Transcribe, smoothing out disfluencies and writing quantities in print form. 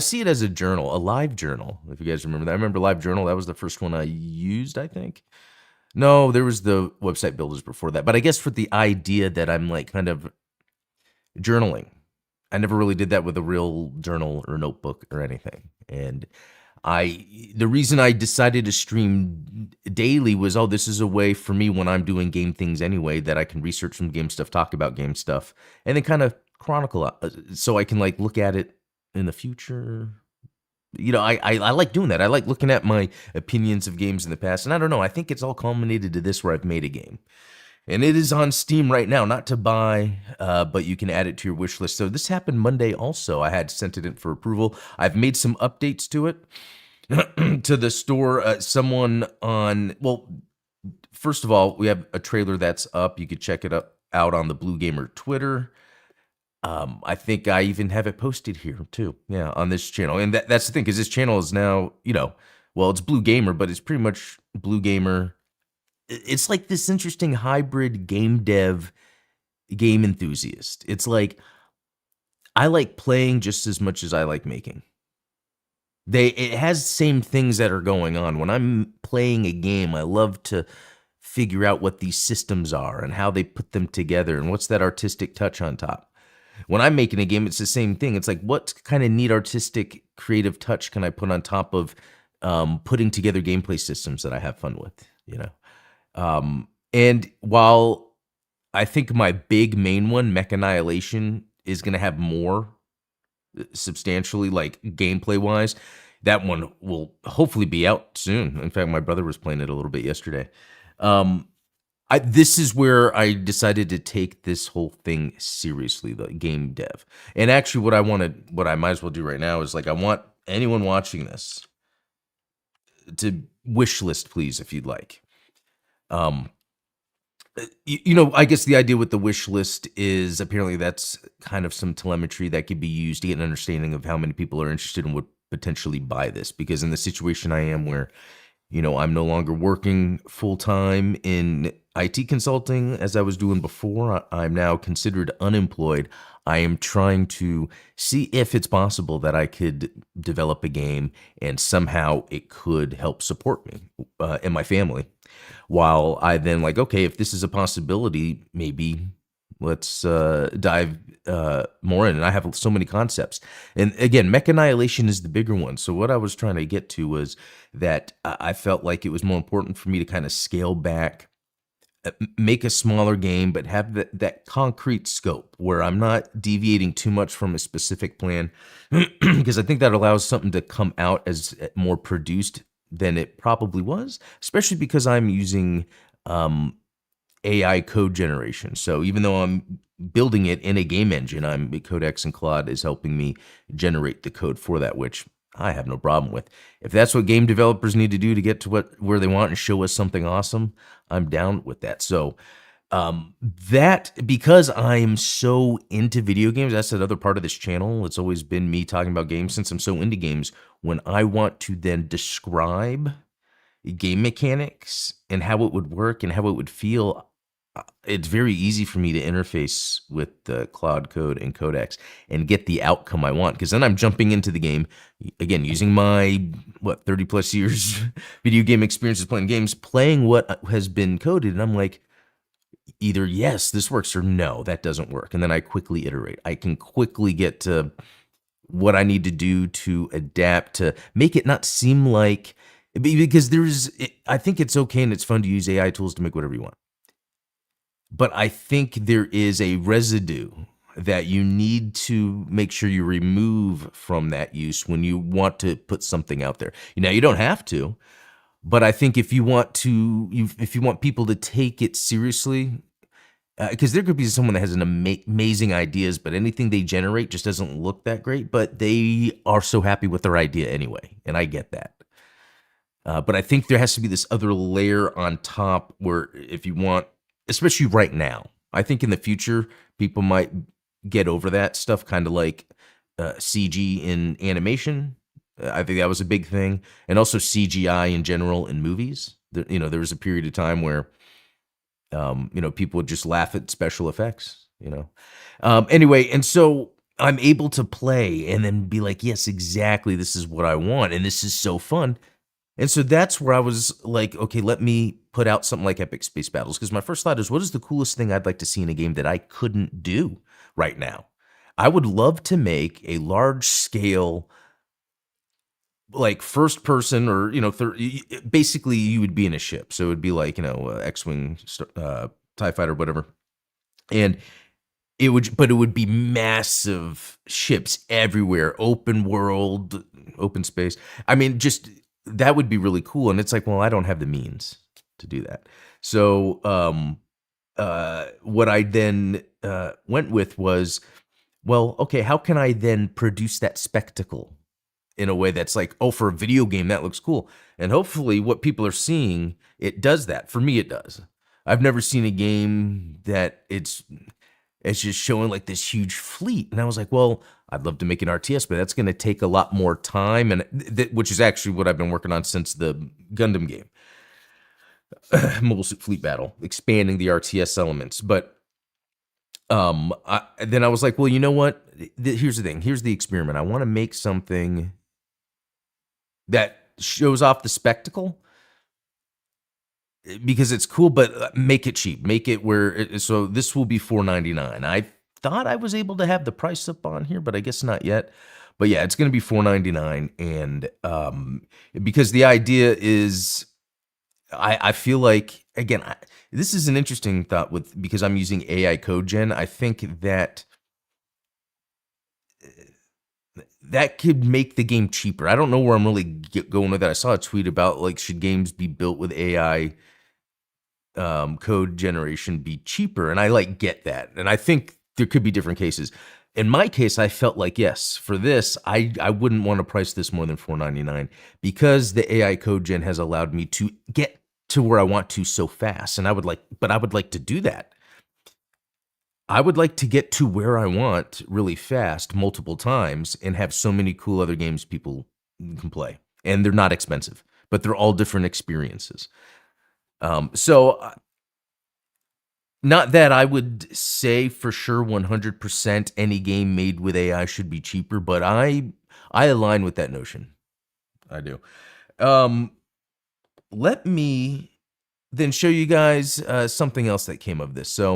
see it as a journal, a live journal, if you guys remember that. I remember Live Journal, that was the first one I used, I think. No, there was the website builders before that, but I guess for the idea that I'm, like, kind of journaling. I never really did that with a real journal or notebook or anything, and the reason I decided to stream daily was, oh, this is a way for me when I'm doing game things anyway that I can research some game stuff, talk about game stuff, and then kind of chronicle so I can like look at it in the future. I like doing that. I like looking at my opinions of games in the past, and I don't know. I think it's all culminated to this where I've made a game. And it is on Steam right now, not to buy, but you can add it to your wish list. So this happened Monday also. I had sent it in for approval. I've made some updates to it, to the store. Well, first of all, we have a trailer that's up. You could check it out on the Blue Gamer Twitter. I think I even have it posted here too. Yeah, on this channel. And that's the thing, because this channel is now, well, it's Blue Gamer, but it's pretty much Blue Gamer. It's like this interesting hybrid game dev, game enthusiast. It's like I like playing just as much as I like making. It has the same things that are going on. When I'm playing a game, I love to figure out what these systems are and how they put them together and what's that artistic touch on top. When I'm making a game, it's the same thing. It's like, what kind of neat artistic creative touch can I put on top of putting together gameplay systems that I have fun with, And while I think my big main one, Mech Annihilation, is going to have more substantially, like gameplay wise, that one will hopefully be out soon. In fact, my brother was playing it a little bit yesterday. This is where I decided to take this whole thing seriously, the game dev. And actually what I might as well do right now is, like, I want anyone watching this to wish list, please, if you'd like. I guess the idea with the wish list is apparently that's kind of some telemetry that could be used to get an understanding of how many people are interested and would potentially buy this. Because in the situation I am where, I'm no longer working full time in IT consulting as I was doing before, I'm now considered unemployed. I am trying to see if it's possible that I could develop a game and somehow it could help support me and my family. While I then okay, if this is a possibility, maybe let's dive more in. And I have so many concepts. And again, Mech Annihilation is the bigger one. So what I was trying to get to was that I felt like it was more important for me to kind of scale back, make a smaller game, but have that concrete scope where I'm not deviating too much from a specific plan, because I think that allows something to come out as more produced than it probably was, especially because I'm using AI code generation. So even though I'm building it in a game engine, Codex and Claude is helping me generate the code for that, which I have no problem with. If that's what game developers need to do to get to where they want and show us something awesome, I'm down with that. So that, because I'm so into video games, that's another part of this channel. It's always been me talking about games. Since I'm so into games, when I want to then describe game mechanics and how it would work and how it would feel, it's very easy for me to interface with the Claude Code and Codex and get the outcome I want. Because then I'm jumping into the game, again, using my, 30 plus years video game experiences playing games, playing what has been coded. And I'm like, either yes, this works, or no, that doesn't work. And then I quickly iterate. I can quickly get to what I need to do to adapt, to make it not seem like, because I think it's okay and it's fun to use AI tools to make whatever you want. But I think there is a residue that you need to make sure you remove from that use when you want to put something out there. You don't have to, but I think if you want people to take it seriously, because there could be someone that has an amazing ideas, but anything they generate just doesn't look that great, but they are so happy with their idea anyway, and I get that. But I think there has to be this other layer on top where, if you want, especially right now, I think in the future, people might get over that stuff, kind of like CG in animation. I think that was a big thing. And also CGI in general in movies. There was a period of time where, people would just laugh at special effects, Anyway, and so I'm able to play and then be like, "Yes, exactly, this is what I want, and this is so fun." And so that's where I was like, "Okay, let me put out something like Epic Space Battles," because my first thought is, what is the coolest thing I'd like to see in a game that I couldn't do right now? I would love to make a large scale, like, first person or, basically, you would be in a ship, so it would be like, X-Wing, TIE fighter, whatever, and it would be massive ships everywhere, open world, open space. I mean, just that would be really cool, and it's like, well, I don't have the means to do that. So, what I then, went with was, well, okay, how can I then produce that spectacle in a way that's like, "Oh, for a video game, that looks cool." And hopefully what people are seeing, it does that. For me, it does. I've never seen a game that it's just showing like this huge fleet. And I was like, well, I'd love to make an RTS, but that's going to take a lot more time, and which is actually what I've been working on since the Gundam game, Mobile Suit Fleet Battle, expanding the RTS elements. But then I was like, well, you know what? Here's the thing. Here's the experiment. I want to make something that shows off the spectacle because it's cool, but make it cheap. Make it where so this will be $4.99. I thought I was able to have the price up on here, but I guess not yet. But yeah, it's going to be $4.99, and because the idea is, I feel like, again, this is an interesting thought because I'm using AI code gen. I think that that could make the game cheaper. I don't know where I'm really going with that. I saw a tweet about, like, should games be built with AI code generation be cheaper? And I like get that. And I think there could be different cases. In my case, I felt like, yes, for this, I wouldn't want to price this more than $4.99 because the AI code gen has allowed me to get to where I want to so fast. And I would like to do that. I would like to get to where I want really fast multiple times and have so many cool other games people can play. And they're not expensive, but they're all different experiences. So not that I would say for sure 100% any game made with AI should be cheaper, but I align with that notion. I do. Let me then show you guys something else that came of this. So